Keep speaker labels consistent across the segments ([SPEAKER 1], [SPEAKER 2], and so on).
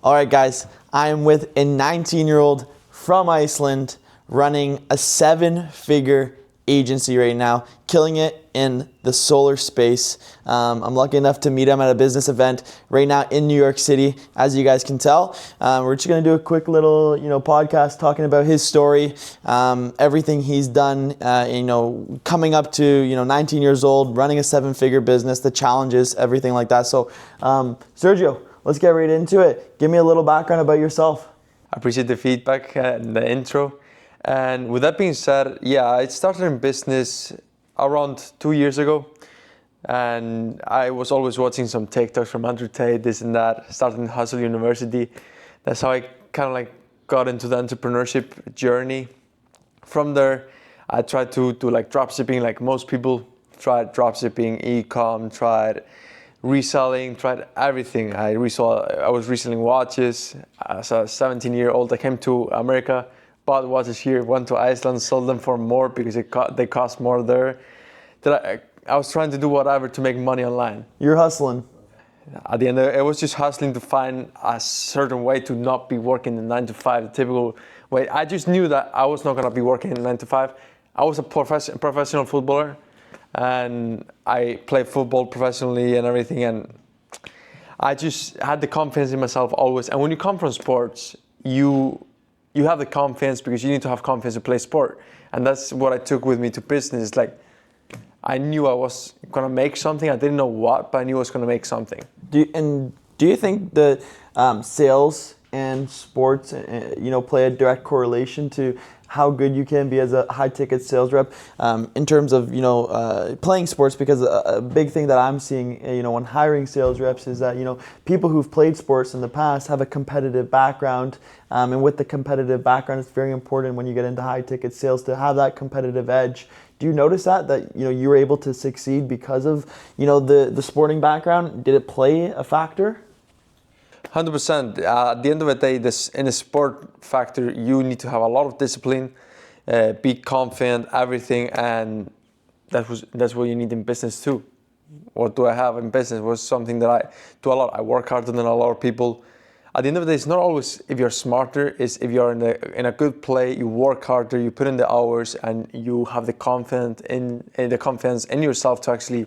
[SPEAKER 1] All right, guys, I am with a 19-year-old from Iceland running a 7-figure agency right now, killing it in the solar space. I'm lucky enough to meet him at a business event right now in New York City, as you guys can tell. We're just gonna do a quick little, podcast talking about his story, everything he's done, coming up to, 19 years old, running a 7-figure business, the challenges, everything like that. So, Sergio, let's get right into it. Give me a little background about yourself.
[SPEAKER 2] I appreciate the feedback and the intro. And with that being said, I started in business around 2 years ago. And I was always watching some TikToks from Andrew Tate, this and that, started in Hustle University. That's how I kind of got into the entrepreneurship journey. From there, I tried to do dropshipping, like most people tried dropshipping, e-com, tried reselling, tried everything. I was reselling watches. As a 17-year-old, I came to America, bought watches here, went to Iceland, sold them for more because they cost more there. I was trying to do whatever to make money online.
[SPEAKER 1] You're hustling.
[SPEAKER 2] At the end, it was just hustling to find a certain way to not be working the 9 to 5, the typical way. I just knew that I was not going to be working in 9 to 5. I was a professional footballer, and I played football professionally and everything, and I just had the confidence in myself always. And when you come from sports, you have the confidence because you need to have confidence to play sport. And that's what I took with me to business. I knew I was going to make something. I didn't know what, but I knew I was going to make something.
[SPEAKER 1] Do you think that sales and sports, play a direct correlation to how good you can be as a high-ticket sales rep in terms of, playing sports? Because a big thing that I'm seeing, when hiring sales reps is that, people who've played sports in the past have a competitive background. And with the competitive background, it's very important when you get into high-ticket sales to have that competitive edge. Do you notice that you were able to succeed because of, the sporting background? Did it play a factor?
[SPEAKER 2] 100%. At the end of the day, in a sport factor, you need to have a lot of discipline, be confident, everything, and that's what you need in business too. What do I have in business was something that I do a lot. I work harder than a lot of people. At the end of the day, it's not always if you're smarter, it's if you're in a good play, you work harder, you put in the hours, and you have the confidence in yourself to actually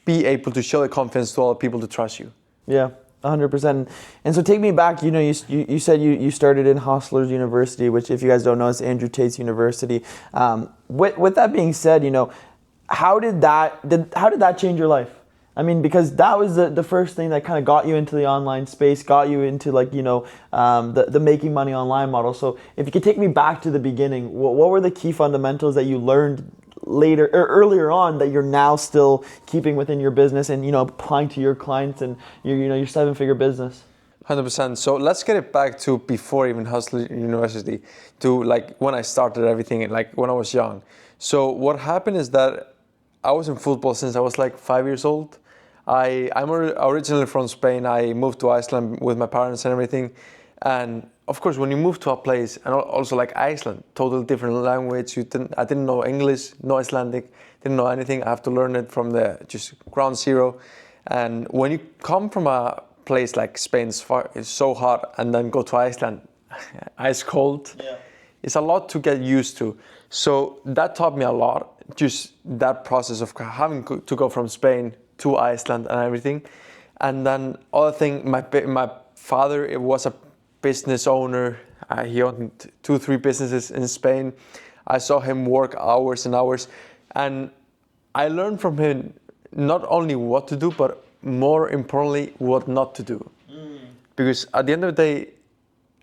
[SPEAKER 2] be able to show the confidence to other people to trust you.
[SPEAKER 1] Yeah. 100%. And so take me back, you said you started in Hustlers University, which if you guys don't know is Andrew Tate's university. With that being said, how did that change your life? I mean, because that was the first thing that kind of got you into the online space, got you into the making money online model. So if you could take me back to the beginning, what were the key fundamentals that you learned later or earlier on that you're now still keeping within your business and applying to your clients and your 7-figure business?
[SPEAKER 2] 100%. So let's get it back to before even Hustle University, to when I started everything, when I was young. So what happened is that I was in football since I was 5 years old. I'm originally from Spain. I moved to Iceland with my parents and everything. And of course, when you move to a place, and also Iceland, totally different language. I didn't know English, no Icelandic, didn't know anything. I have to learn it from the just ground zero. And when you come from a place like Spain, it's so hot, and then go to Iceland, ice cold, it's a lot to get used to. So that taught me a lot, just that process of having to go from Spain to Iceland and everything. And then other thing, my father was a business owner. He owned 2-3 businesses in Spain. I saw him work hours and hours, and I learned from him not only what to do, but more importantly, what not to do. Because at the end of the day,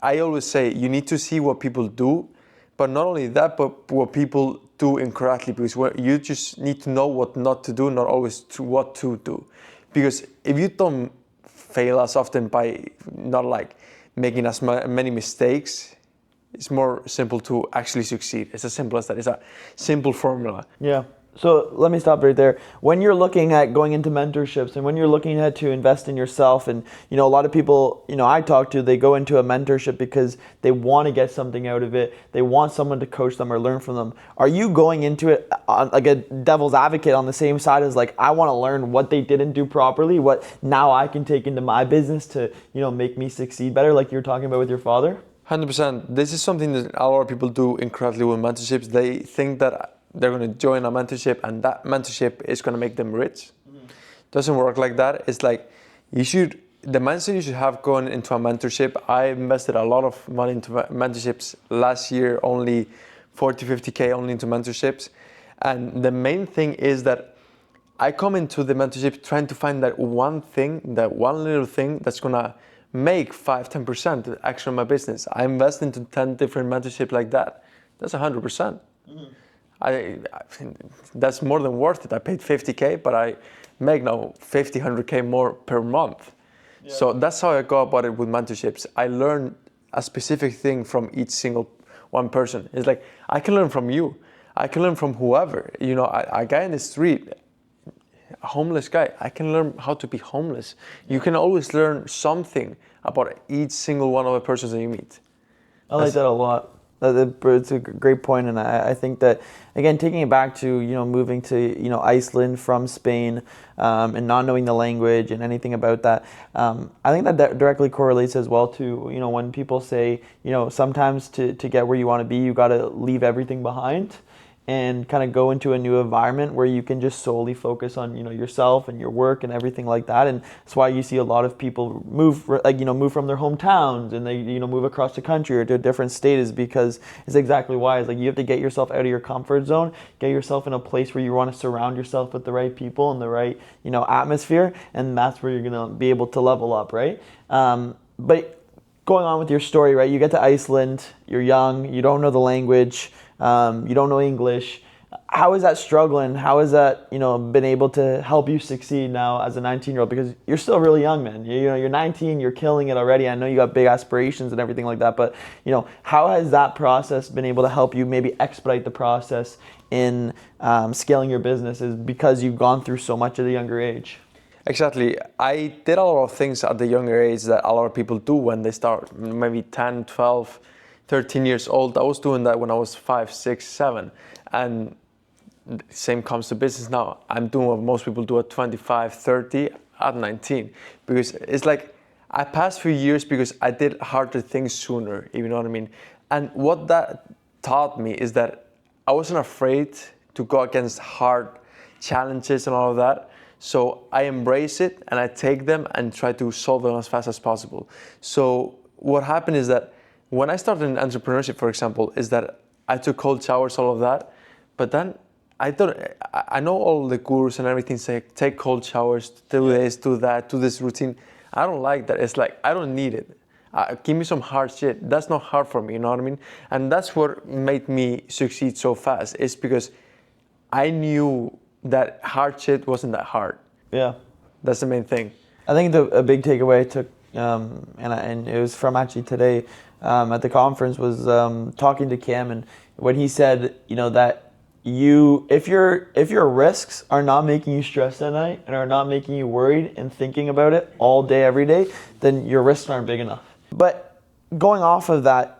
[SPEAKER 2] I always say you need to see what people do, but not only that, but what people do incorrectly. Because you just need to know what not to do, not always what to do. Because if you don't fail as often by not making as many mistakes, it's more simple to actually succeed. It's as simple as that. It's a simple formula.
[SPEAKER 1] Yeah. So let me stop right there. When you're looking at going into mentorships and when you're looking at to invest in yourself, and a lot of people, I talk to, they go into a mentorship because they want to get something out of it. They want someone to coach them or learn from them. Are you going into it on, like a devil's advocate on the same side as like, I want to learn what they didn't do properly, what now I can take into my business to, make me succeed better, like you're talking about with your father?
[SPEAKER 2] 100%. This is something that a lot of people do incredibly with mentorships. They think that they're going to join a mentorship and that mentorship is going to make them rich. Doesn't work like that. It's like the mindset you should have going into a mentorship. I invested a lot of money into mentorships last year, only 40, 50K only into mentorships. And the main thing is that I come into the mentorship trying to find that one little thing that's going to make 5-10% actually in my business. I invest into 10 different mentorships like that. That's 100%. I think that's more than worth it. I paid 50K, but I make now 50, 100K more per month. Yeah. So that's how I go about it with mentorships. I learn a specific thing from each single one person. It's like, I can learn from you. I can learn from whoever. A guy in the street, a homeless guy, I can learn how to be homeless. You can always learn something about each single one of the persons that you meet.
[SPEAKER 1] I like that a lot. It's a great point, and I think that, again, taking it back to moving to Iceland from Spain, and not knowing the language and anything about that, I think that directly correlates as well to when people say sometimes to get where you want to be, you got to leave everything behind and kind of go into a new environment where you can just solely focus on yourself and your work and everything like that. And that's why you see a lot of people move from their hometowns and they move across the country or to a different state, is because it's exactly why. It's like you have to get yourself out of your comfort zone, get yourself in a place where you want to surround yourself with the right people and the right atmosphere, and that's where you're going to be able to level up, right? But going on with your story, right? You get to Iceland, you're young, you don't know the language, you don't know English. How is that struggling? How has that, been able to help you succeed now as a 19-year-old? Because you're still really young, man. You're 19, you're killing it already. I know you got big aspirations and everything like that, but how has that process been able to help you maybe expedite the process in scaling your businesses because you've gone through so much at a younger age?
[SPEAKER 2] Exactly. I did a lot of things at the younger age that a lot of people do when they start, maybe 10, 12, 13 years old. I was doing that when I was 5, 6, 7. And same comes to business now. I'm doing what most people do at 25, 30, at 19. Because it's like I passed few years because I did harder things sooner, if you know what I mean. And what that taught me is that I wasn't afraid to go against hard challenges and all of that. So I embrace it and I take them and try to solve them as fast as possible. So what happened is that when I started in entrepreneurship, for example, is that I took cold showers, all of that, but then I know all the gurus and everything say, take cold showers, do this, do that, do this routine. I don't like that. It's like, I don't need it. Give me some hard shit. That's not hard for me, you know what I mean? And that's what made me succeed so fast, is because I knew that hard shit wasn't that hard.
[SPEAKER 1] Yeah.
[SPEAKER 2] That's the main thing.
[SPEAKER 1] I think a big takeaway I took, and it was from actually today at the conference, was talking to Cam, and when he said, that if your risks are not making you stressed at night and are not making you worried and thinking about it all day, every day, then your risks aren't big enough. But going off of that,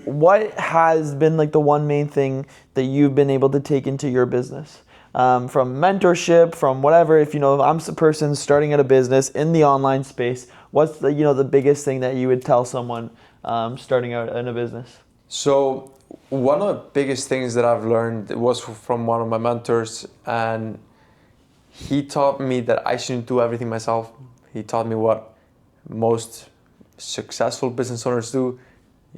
[SPEAKER 1] what has been like the one main thing that you've been able to take into your business? From mentorship, from whatever, if I'm a person starting at a business in the online space, what's the biggest thing that you would tell someone starting out in a business?
[SPEAKER 2] So one of the biggest things that I've learned was from one of my mentors, and he taught me that I shouldn't do everything myself. He taught me what most successful business owners do: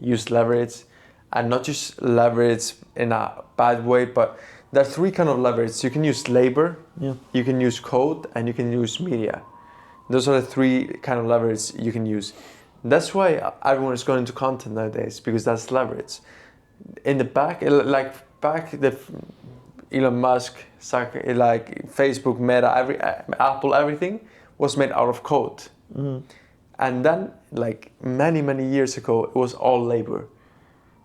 [SPEAKER 2] use leverage, and not just leverage in a bad way, but there are 3 kinds of leverage. You can use labor, you can use code, and you can use media. Those are the 3 kind of leverage you can use. That's why everyone is going into content nowadays, because that's leverage. In the back, the Elon Musk, like Facebook, Meta, Apple, everything was made out of code. Mm-hmm. And then, like many, many years ago, it was all labor.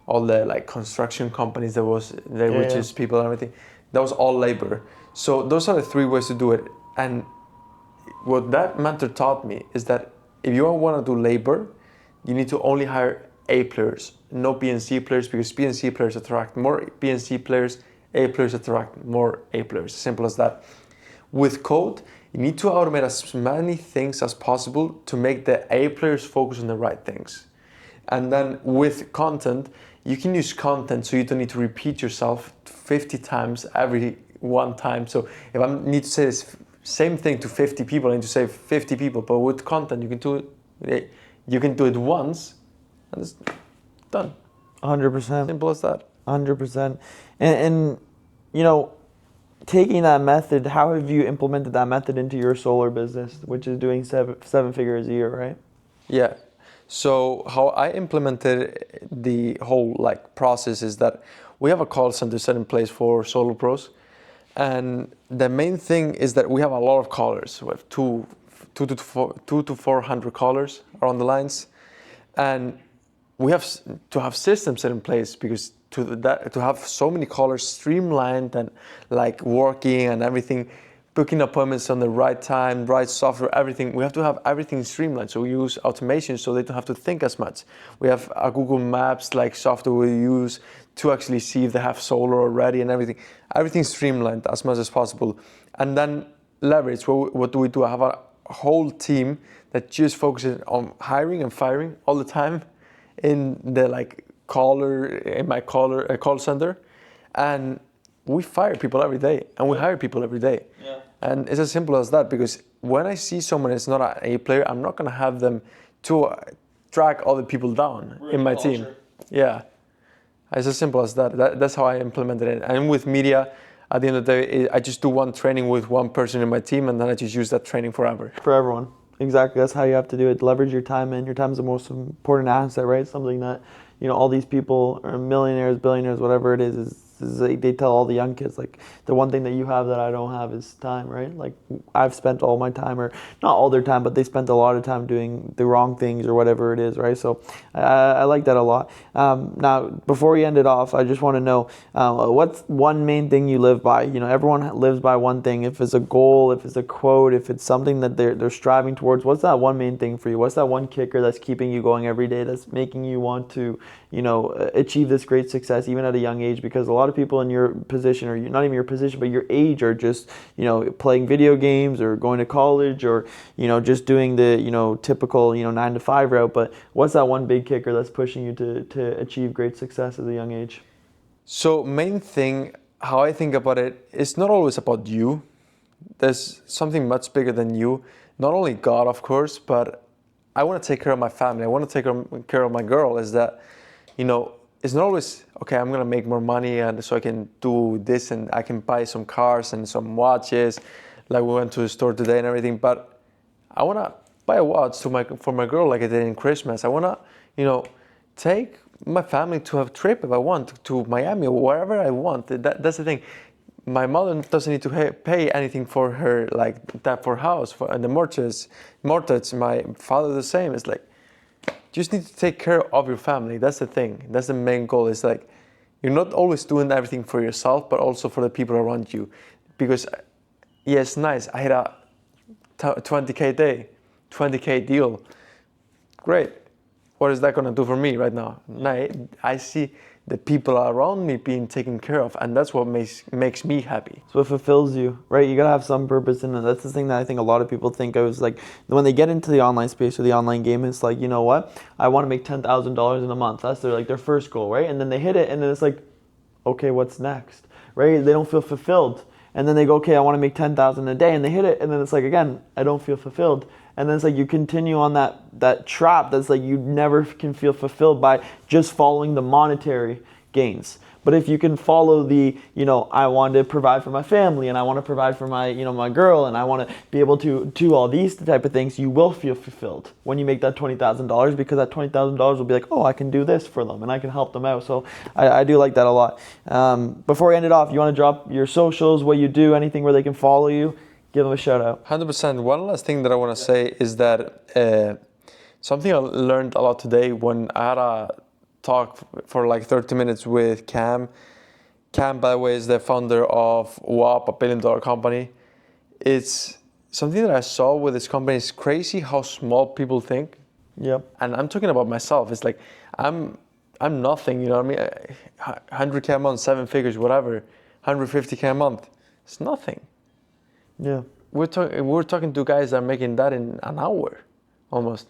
[SPEAKER 2] All the like construction companies, richest people and everything. That was all labor. So those are the three ways to do it. And what that mentor taught me is that if you want to do labor, you need to only hire A players, no B and C players, because B and C players attract more B and C players, A players attract more A players. Simple as that. With code, you need to automate as many things as possible to make the A players focus on the right things. And then with content, you can use content so you don't need to repeat yourself 50 times every one time. So if I need to say this same thing to 50 people, I need to say 50 people, but with content, you can do it once and it's done.
[SPEAKER 1] 100%.
[SPEAKER 2] Simple as that.
[SPEAKER 1] 100%. And you know, taking that method, how have you implemented that method into your solar business, which is doing seven figures a year, right?
[SPEAKER 2] Yeah. So how I implemented the whole process is that we have a call center set in place for solo pros, and the main thing is that we have a lot of callers. We have two to 400 callers are on the lines, and we have to have systems set in place because to have so many callers streamlined and working and everything, booking appointments on the right time, right software, everything. We have to have everything streamlined. So we use automation so they don't have to think as much. We have a Google Maps software we use to actually see if they have solar already and everything. Everything's streamlined as much as possible. And then leverage, what do we do? I have a whole team that just focuses on hiring and firing all the time in the my call center. And we fire people every day and we hire people every day.
[SPEAKER 1] Yeah.
[SPEAKER 2] And it's as simple as that, because when I see someone that's not an A player, I'm not going to have them to track other people down in my team. Yeah. It's as simple as that. That's how I implemented it. And with media, at the end of the day, I just do one training with one person in my team, and then I just use that training forever.
[SPEAKER 1] For everyone. Exactly. That's how you have to do it. Leverage your time, and your time is the most important asset, right? Something that, all these people are millionaires, billionaires, whatever it is they tell all the young kids, the one thing that you have that I don't have is time, right? I've spent all my time, or not all their time, but they spent a lot of time doing the wrong things or whatever it is, right? So I like that a lot. Now, before we end it off, I just want to know, what's one main thing you live by? Everyone lives by one thing. If it's a goal, if it's a quote, if it's something that they're striving towards, what's that one main thing for you? What's that one kicker that's keeping you going every day, that's making you want to, achieve this great success even at a young age? Because a lot of people in your position, or not even your position, but your age, are just, playing video games or going to college, or, just doing the, typical, 9 to 5 route. But what's that one big kicker that's pushing you to achieve great success at a young age?
[SPEAKER 2] So main thing, how I think about it, it's not always about you. There's something much bigger than you. Not only God, of course, but I want to take care of my family. I want to take care of my girl. Is that, it's not always, okay, I'm going to make more money and so I can do this and I can buy some cars and some watches. We went to the store today and everything, but I want to buy a watch for my girl like I did in Christmas. I want to, take my family to have a trip if I want, to Miami or wherever I want. That's the thing. My mother doesn't need to pay anything for her, that for house, and the mortgage. My father the same. It's you just need to take care of your family. That's the thing. That's the main goal. It's you're not always doing everything for yourself, but also for the people around you. Because, yeah, it's nice. I had a 20K day, 20K deal. Great. What is that going to do for me right now? I see the people around me being taken care of, and that's what makes me happy.
[SPEAKER 1] So it fulfills you, right? You gotta have some purpose in it. That's the thing that I think a lot of people think of, is when they get into the online space or the online game, it's you know what? I want to make $10,000 in a month. That's their first goal, right? And then they hit it, and then it's okay, what's next, right? They don't feel fulfilled, and then they go, okay, I want to make $10,000 a day, and they hit it, and then it's again, I don't feel fulfilled. And then it's you continue on that trap that's you never can feel fulfilled by just following the monetary gains. But if you can follow the, I want to provide for my family, and I want to provide for my, my girl, and I want to be able to do all these type of things, you will feel fulfilled when you make that $20,000, because that $20,000 will be oh, I can do this for them and I can help them out. So I do like that a lot. Before we end it off, you want to drop your socials, what you do, anything where they can follow you? Give them a shout out.
[SPEAKER 2] 100%. One last thing that I want to say is that something I learned a lot today when I had a talk for 30 minutes with Cam. Cam, by the way, is the founder of WAP, a billion-dollar company. It's something that I saw with this company. It's crazy how small people think.
[SPEAKER 1] Yep.
[SPEAKER 2] And I'm talking about myself. It's like I'm nothing. You know what I mean? 100K a month, 7 figures, whatever. 150K a month. It's nothing.
[SPEAKER 1] Yeah.
[SPEAKER 2] We're talking to guys that are making that in an hour, almost.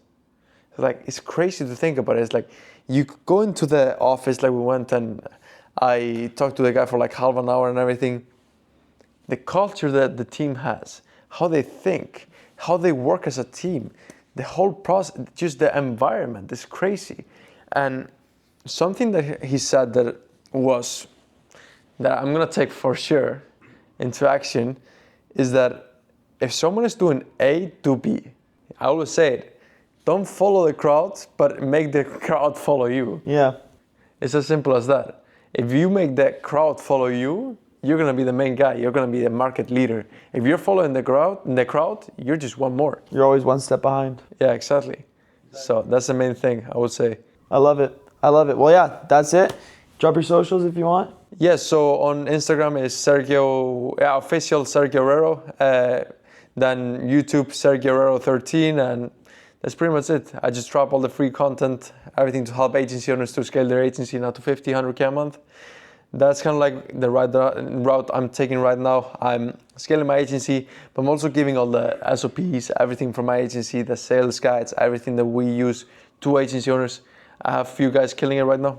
[SPEAKER 2] Like, it's crazy to think about it. It's like you go into the office, like we went and I talked to the guy for like half an hour and everything. The culture that the team has, how they think, how they work as a team, the whole process, just the environment is crazy. And something that he said that I'm gonna take for sure into action is that if someone is doing A to B, I always say it, don't follow the crowd, but make the crowd follow you.
[SPEAKER 1] Yeah.
[SPEAKER 2] It's as simple as that. If you make the crowd follow you, you're gonna be the main guy. You're gonna be the market leader. If you're following the crowd, you're just one more.
[SPEAKER 1] You're always one step behind.
[SPEAKER 2] Yeah, exactly. So that's the main thing I would say.
[SPEAKER 1] I love it. I love it. Well, yeah, that's it. Drop your socials if you want.
[SPEAKER 2] Yes, so on Instagram is official Sergio Herrero. Then YouTube Sergio Herrero 13, and that's pretty much it. I just drop all the free content, everything to help agency owners to scale their agency now to 50, 100K a month. That's kind of like the route I'm taking right now. I'm scaling my agency, but I'm also giving all the SOPs, everything from my agency, the sales guides, everything that we use to agency owners. I have a few guys killing it right now,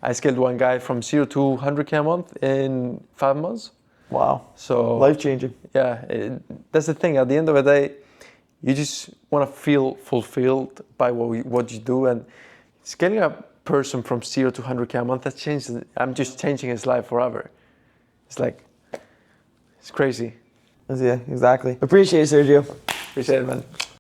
[SPEAKER 2] I scaled one guy from 0 to 100K a month in 5 months.
[SPEAKER 1] Wow.
[SPEAKER 2] So
[SPEAKER 1] Life-changing.
[SPEAKER 2] Yeah, that's the thing. At the end of the day, you just want to feel fulfilled by what you do, and scaling a person from 0 to 100K a month, that changes. I'm just changing his life forever. It's crazy.
[SPEAKER 1] Yeah, exactly. Appreciate it, Sergio.
[SPEAKER 2] Appreciate it, man.